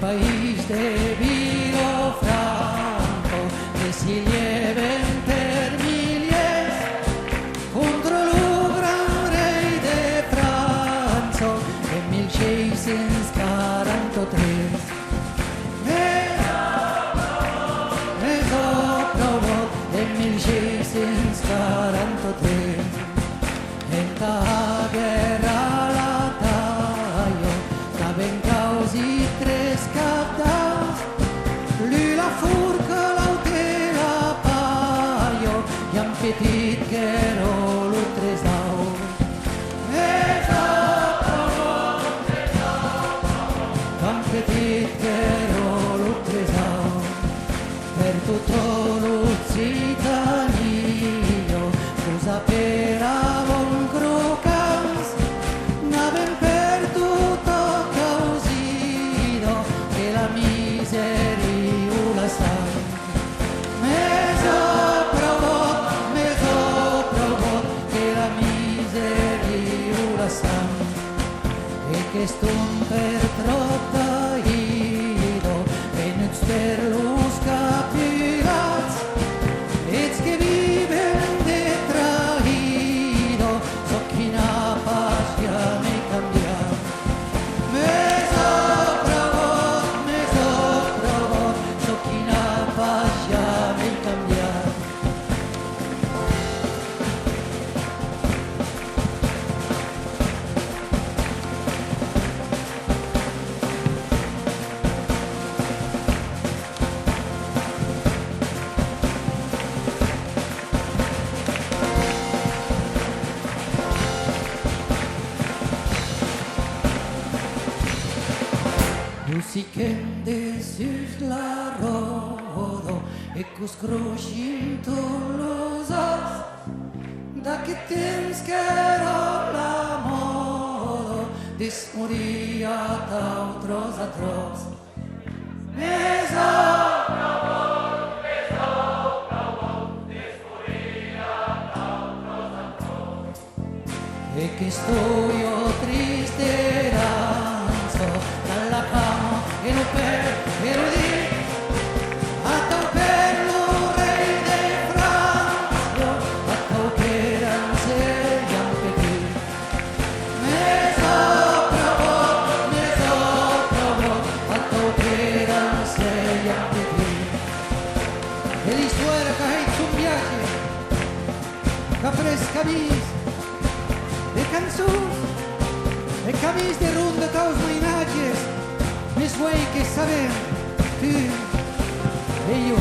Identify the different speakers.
Speaker 1: país de Vilo Franco, que si lleven per miliers contro lo gran rei de França en 1643. Es aprobó en 1643. En la guerra la taglio, saben causi tres captaus, lui la furca l'autela paio, i han petit que no lo tres dau. Es aprobó, han petit que no lo tres dau, per tutto lo cittadino, scusa per avon crocans, n'avem per tutto causino, che la miseria la sta. Meso provò, che la miseria la sta. E che ston per trottaino, e nuts per los capirats, ets che viven de traïdo, so quina passia m'he canviat. Meso provò, so quina passia m'he canviat. Musiken desus la rodo, e cus cruscinto los os, da che temps che ero la modo, dis moria d'autros atros. Meso provò, dis moria d'autros atros. E che sto io triste danzo, dalla fama e lo per e lo di a tau per lo rei de Francia, a tau per anseriam petit. Meso provò, a tau per anseriam petit. E l'histoire che hai un viaggio, che pres camis de cançons, e camis de ronda taus veïnatges, més güei que sabem, tu e jo.